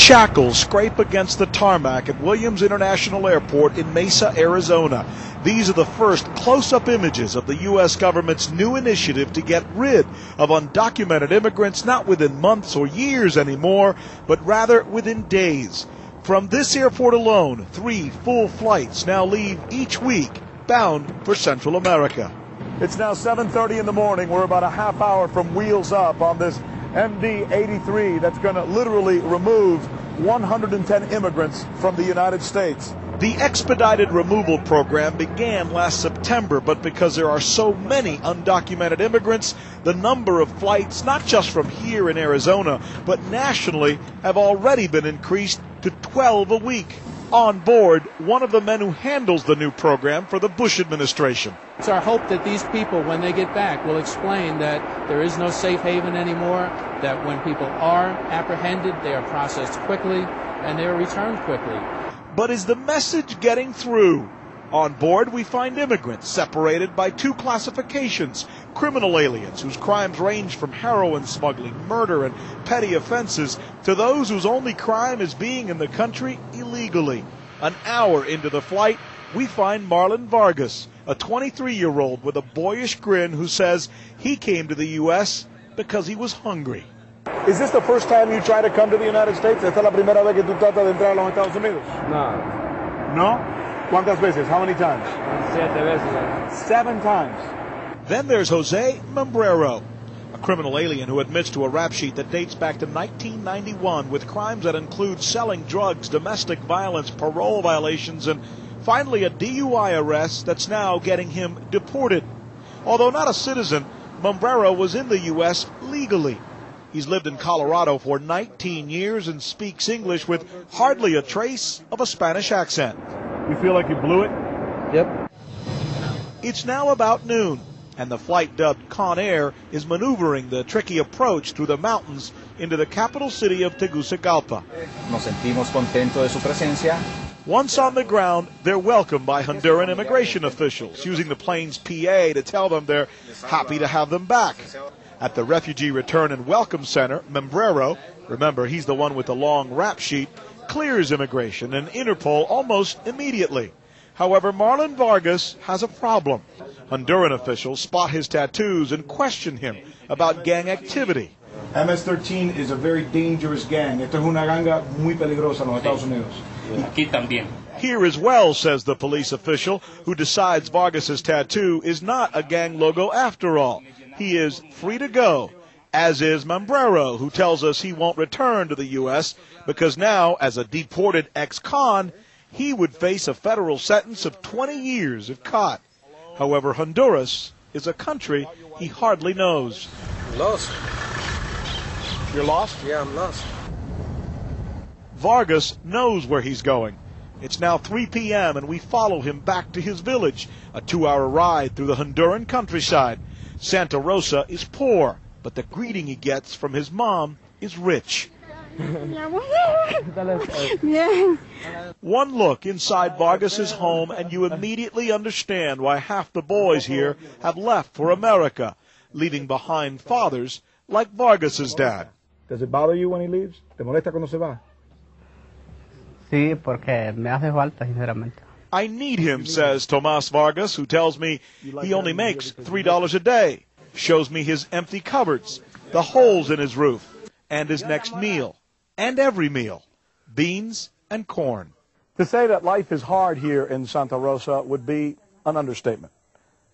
shackles scrape against the tarmac at Williams International Airport in Mesa, Arizona. These are the first close-up images of the U.S. government's new initiative to get rid of undocumented immigrants, not within months or years anymore, but rather within days. From this airport alone, 3 full flights now leave each week, bound for Central America. It's now 7:30 in the morning. We're about a half hour from Wheels Up on this MD-83 that's going to literally remove 110 immigrants from the United States. The expedited removal program began last September, but because there are so many undocumented immigrants, the number of flights, not just from here in Arizona, but nationally, have already been increased to 12 a week. On board, one of the men who handles the new program for the Bush administration. It's our hope that these people, when they get back, will explain that there is no safe haven anymore, that when people are apprehended, they are processed quickly, and they are returned quickly. But is the message getting through? On board, we find immigrants separated by 2 classifications: criminal aliens whose crimes range from heroin smuggling, murder, and petty offenses, to those whose only crime is being in the country illegally. An hour into the flight, we find Marlon Vargas, a 23-year-old with a boyish grin who says he came to the U.S. because he was hungry. Is this the first time you try to come to the United States? ¿Esta es la primera vez que tú tratas de entrar a los Estados Unidos? No. No? ¿Cuántas veces? How many times? 7 veces. 7 times. Then there's Jose Membrero, a criminal alien who admits to a rap sheet that dates back to 1991 with crimes that include selling drugs, domestic violence, parole violations, and finally a DUI arrest that's now getting him deported. Although not a citizen, Membrero was in the U.S. legally. He's lived in Colorado for 19 years and speaks English with hardly a trace of a Spanish accent. You feel like you blew it? Yep. It's now about noon, and the flight dubbed Con Air is maneuvering the tricky approach through the mountains into the capital city of Tegucigalpa. Nos sentimos contentos de su presencia. Once on the ground, they're welcomed by Honduran immigration officials, using the plane's PA to tell them they're happy to have them back. At the Refugee Return and Welcome Center, Membrero, remember he's the one with the long rap sheet, clears immigration and Interpol almost immediately. However, Marlon Vargas has a problem. Honduran officials spot his tattoos and question him about gang activity. MS-13 is a very dangerous gang. Esta es una ganga muy peligrosa en los Estados Unidos. Aquí también. Here as well, says the police official, who decides Vargas's tattoo is not a gang logo after all. He is free to go, as is Membrero, who tells us he won't return to the U.S. because now, as a deported ex-con, he would face a federal sentence of 20 years if caught. However, Honduras is a country he hardly knows. Lost. You're lost? Yeah, I'm lost. Vargas knows where he's going. It's now 3 p.m. and we follow him back to his village, a 2-hour ride through the Honduran countryside. Santa Rosa is poor, but the greeting he gets from his mom is rich. One look inside Vargas's home and you immediately understand why half the boys here have left for America, leaving behind fathers like Vargas's dad. Does it bother you when he leaves? ¿Te molesta cuando se va? Sí, porque me hace falta, sinceramente. I need him, says Tomas Vargas, who tells me he only makes $3 a day, shows me his empty cupboards, the holes in his roof, and his next meal, and every meal, beans and corn. To say that life is hard here in Santa Rosa would be an understatement.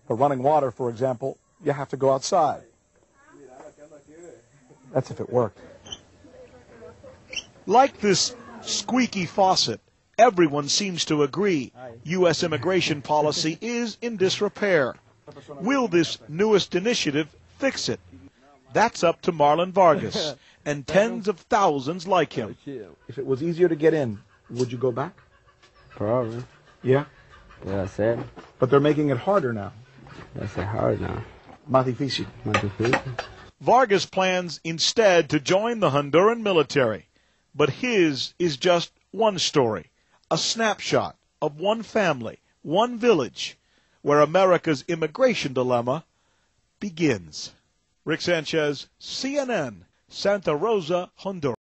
For running water, for example, you have to go outside. That's if it worked. Like this squeaky faucet, everyone seems to agree U.S. immigration policy is in disrepair. Will this newest initiative fix it? That's up to Marlon Vargas and tens of thousands like him. If it was easier to get in, would you go back? Probably. Yeah? Yeah, that's it. But they're making it harder now. That's it hard now. Más difícil. Más difícil. Vargas plans instead to join the Honduran military. But his is just one story, a snapshot of one family, one village, where America's immigration dilemma begins. Rick Sanchez, CNN, Santa Rosa, Honduras.